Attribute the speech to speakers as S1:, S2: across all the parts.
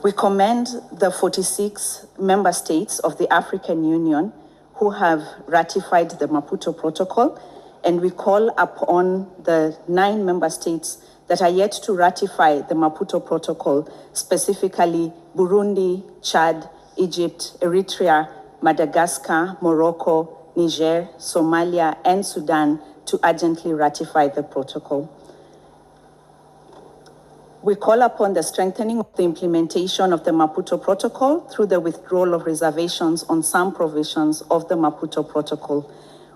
S1: We commend the 46 member states of the African Union who have ratified the Maputo Protocol, and we call upon the 9 member states that are yet to ratify the Maputo Protocol, specifically Burundi, Chad, Egypt, Eritrea, Madagascar, Morocco, Niger, Somalia, and Sudan to urgently ratify the protocol. We call upon the strengthening of the implementation of the Maputo Protocol through the withdrawal of reservations on some provisions of the Maputo Protocol.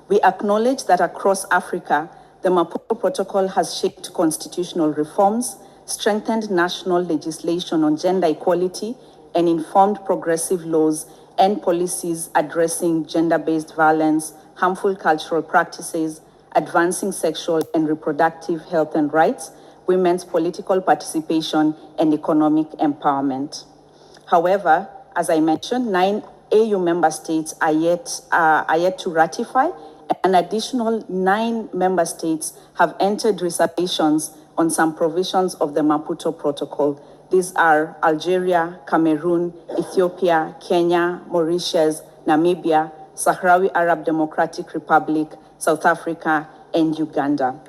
S1: We acknowledge that across Africa, the Maputo Protocol has shaped constitutional reforms, strengthened national legislation on gender equality, and informed progressive laws and policies addressing gender-based violence, harmful cultural practices, advancing sexual and reproductive health and rights, women's political participation, and economic empowerment. However, as I mentioned, 9 AU member states are yet to ratify. An additional 9 member states have entered reservations on some provisions of the Maputo Protocol. These are Algeria, Cameroon, Ethiopia, Kenya, Mauritius, Namibia, Sahrawi Arab Democratic Republic, South Africa, and Uganda.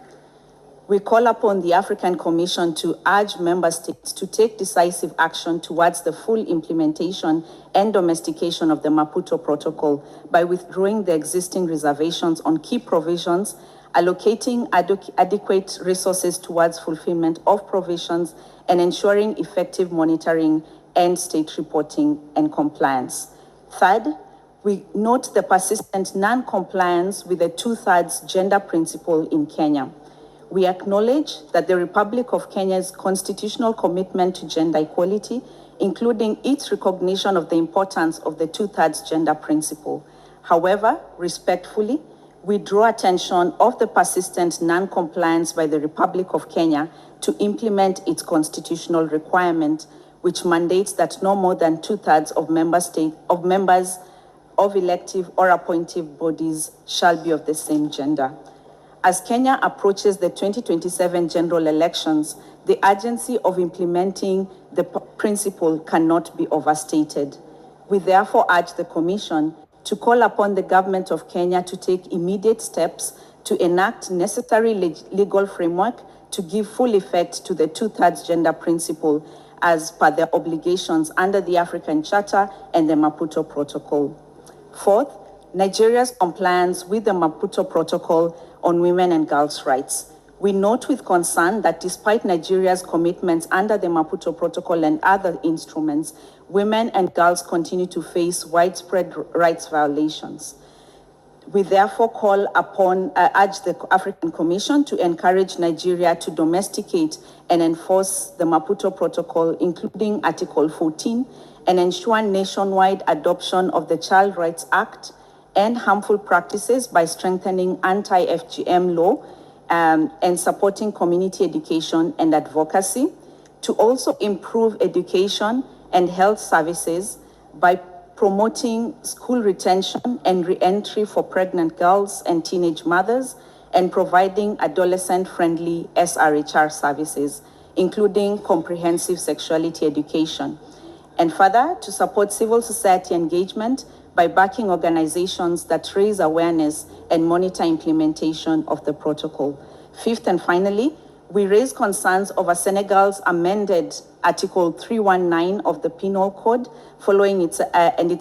S1: We call upon the African Commission to urge member states to take decisive action towards the full implementation and domestication of the Maputo Protocol by withdrawing the existing reservations on key provisions, allocating adequate resources towards fulfillment of provisions, and ensuring effective monitoring and state reporting and compliance. Third, we note the persistent non-compliance with the 2/3 gender principle in Kenya. We acknowledge that the Republic of Kenya's constitutional commitment to gender equality, including its recognition of the importance of the 2/3 gender principle. However, respectfully, we draw attention of the persistent non-compliance by the Republic of Kenya to implement its constitutional requirement, which mandates that no more than 2/3 of members of elective or appointive bodies shall be of the same gender. As Kenya approaches the 2027 general elections, the urgency of implementing the principle cannot be overstated. We therefore urge the Commission to call upon the government of Kenya to take immediate steps to enact necessary legal framework to give full effect to the 2/3 gender principle as per their obligations under the African Charter and the Maputo Protocol. Fourth, Nigeria's compliance with the Maputo Protocol on women and girls' rights. We note with concern that despite Nigeria's commitments under the Maputo Protocol and other instruments, women and girls continue to face widespread rights violations. We therefore urge the African Commission to encourage Nigeria to domesticate and enforce the Maputo Protocol, including Article 14, and ensure nationwide adoption of the Child Rights Act and harmful practices by strengthening anti-FGM law and supporting community education and advocacy, to also improve education and health services by promoting school retention and re-entry for pregnant girls and teenage mothers, and providing adolescent-friendly SRHR services, including comprehensive sexuality education. And further, to support civil society engagement by backing organizations that raise awareness and monitor implementation of the protocol. Fifth and finally, we raise concerns over Senegal's amended Article 319 of the Penal Code following its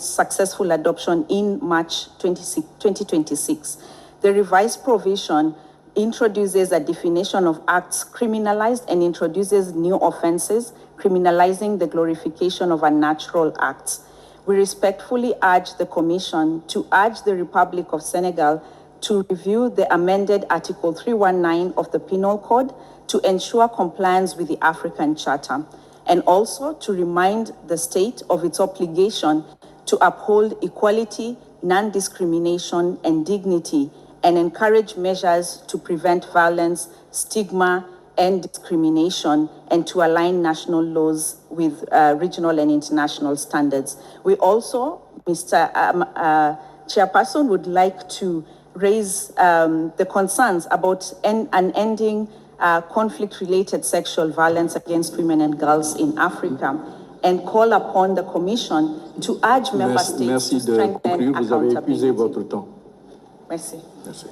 S1: successful adoption in March 2026. The revised provision introduces a definition of acts criminalized and introduces new offenses criminalizing the glorification of unnatural acts. We respectfully urge the Commission to urge the Republic of Senegal to review the amended Article 319 of the Penal Code to ensure compliance with the African Charter, and also to remind the state of its obligation to uphold equality, non-discrimination, and dignity, and encourage measures to prevent violence, stigma, and discrimination, and to align national laws with regional and international standards. We also, Mr. Chairperson, would like to raise the concerns about ending conflict-related sexual violence against women and girls in Africa. and call upon the Commission to urge member states to strengthen accountability.
S2: Merci de conclure, vous avez épuisé votre temps.
S1: Merci.
S2: Merci.